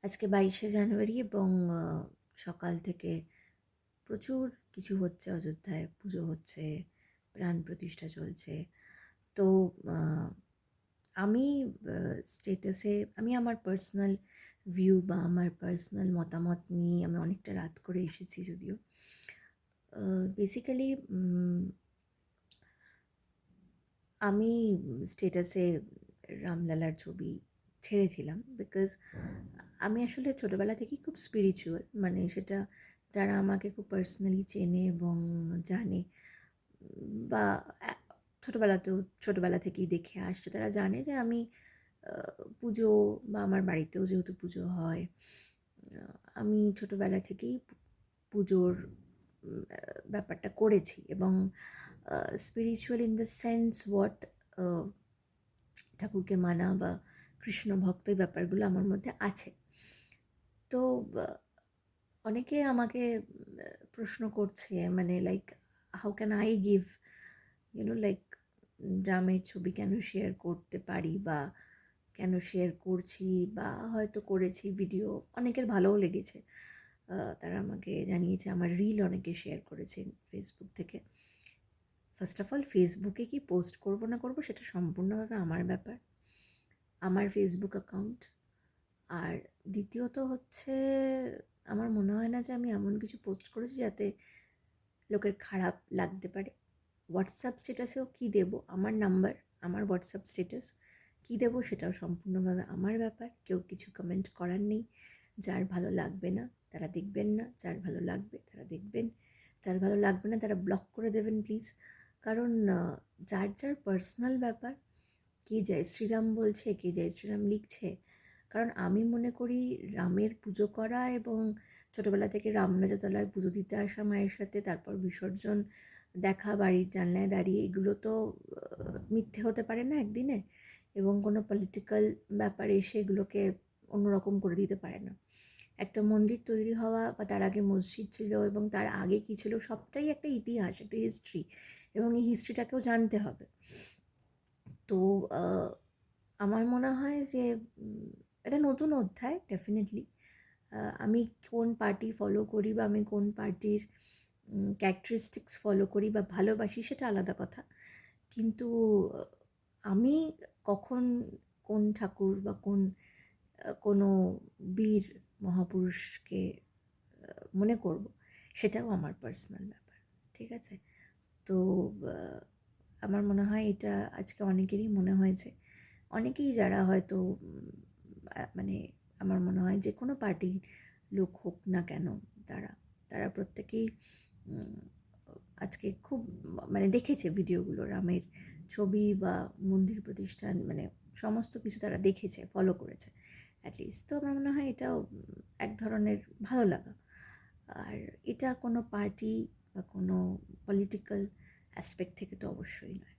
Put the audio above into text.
আজকে 22শে জানুয়ারি এবং সকাল থেকে প্রচুর কিছু হচ্ছে। অযোধ্যায় পুজো হচ্ছে, প্রাণ প্রতিষ্ঠা চলছে। তো আহ, আমি স্টেটাসে আমি আমার পার্সোনাল ভিউ বা আমার পার্সোনাল মতামত নিয়ে আমি অনেকটা রাত করে এসেছি যদিও। বেসিক্যালি আমি স্টেটাসে রামলালার ছবি ছেড়েছিলাম বিকজ আমি আসলে ছোটোবেলা থেকেই খুব স্পিরিচুয়াল, মানে সেটা যারা আমাকে খুব পার্সোনালি চেনে এবং জানে বা ছোটোবেলা থেকেই দেখে আসছে, তারা জানে যে আমি পুজো বা আমার বাড়িতেও যেহেতু পুজো হয়, আমি ছোটোবেলা থেকেই পুজোর ব্যাপারটা করেছি এবং spiritual in the sense what, ঠাকুরকে মানা বা কৃষ্ণ ভক্ত এই ব্যাপারগুলো আমার মধ্যে আছে। তো অনেকে আমাকে প্রশ্ন করছে, মানে like how can I give like ড্রামের ছবি কেন শেয়ার করতে পারি বা কেন শেয়ার করছি বা হয়তো করেছি ভিডিও, অনেকের ভালোও লেগেছে। তারা আমাকে জানিয়েছে, আমার রিল অনেকে শেয়ার করেছেন ফেসবুক থেকে। ফার্স্ট অফ অল, ফেসবুকে কি পোস্ট করব না করব সেটা সম্পূর্ণভাবে আমার ব্যাপার, আমার ফেসবুক অ্যাকাউন্ট। আর দ্বিতীয়ত হচ্ছে, আমার মনে হয় না যে আমি এমন কিছু পোস্ট করেছি যাতে লোকের খারাপ লাগতে পারে। হোয়াটসঅ্যাপ স্ট্যাটাসেও কী দেবো, আমার নাম্বার, আমার হোয়াটসঅ্যাপ স্ট্যাটাস কী দেবো সেটাও সম্পূর্ণভাবে আমার ব্যাপার। কেউ কিছু কমেন্ট করার নেই। যার ভালো লাগবে না তারা দেখবেন না, যার ভালো লাগবে তারা দেখবেন, যার ভালো লাগবে না তারা ব্লক করে দেবেন প্লিজ। কারণ যার যার পার্সোনাল ব্যাপার, কে জয় শ্রীরাম বলছে, কে জয় শ্রীরাম লিখছে। কারণ আমি মনে করি রামের পুজো করা এবং ছোটোবেলা থেকে রামরাজাতলায় পুজো দিতে আসা মায়ের সাথে, তারপর বিসর্জন দেখা বাড়ির জানলায় দাঁড়িয়ে, এগুলো তো মিথ্যে হতে পারে না একদিনে। এবং কোনো পলিটিক্যাল ব্যাপারে এসে এগুলোকে অন্যরকম করে দিতে পারে না। একটা মন্দির তৈরি হওয়া বা তার আগে মসজিদ ছিল এবং তার আগে কী ছিল, সবটাই একটা ইতিহাস, একটা হিস্ট্রি, এবং এই হিস্ট্রিটাকেও জানতে হবে। তো আমার মনে হয় যে এটা নতুন অধ্যায় ডেফিনেটলি। আমি কোন পার্টি ফলো করি বা আমি কোন পার্টির ক্যারেক্টারিস্টিক্স ফলো করি বা ভালোবাসি সেটা আলাদা কথা। কিন্তু আমি কখন কোন ঠাকুর বা কোনো বীর মহাপুরুষকে মনে করব, সেটাও আমার পার্সোনাল ব্যাপার। ঠিক আছে? তো আমার মনে হয় এটা আজকে অনেকেরই মনে হয়েছে। অনেকেই যারা হয়তো মানে আমার মনে হয় যে কোনো পার্টির লোক হোক না কেন, তারা তারা প্রত্যেকেই উম, আজকে খুব মানে দেখেছে ভিডিওগুলো, রামের ছবি বা মন্দির প্রতিষ্ঠান, মানে সমস্ত কিছু তারা দেখেছে, ফলো করেছে অ্যাটলিস্ট। তো আমার মনে হয় এটাও এক ধরনের ভালো লাগা। আর এটা কোনো পার্টি বা কোনো পলিটিক্যাল অ্যাসপেক্ট থেকে তো অবশ্যই নয়।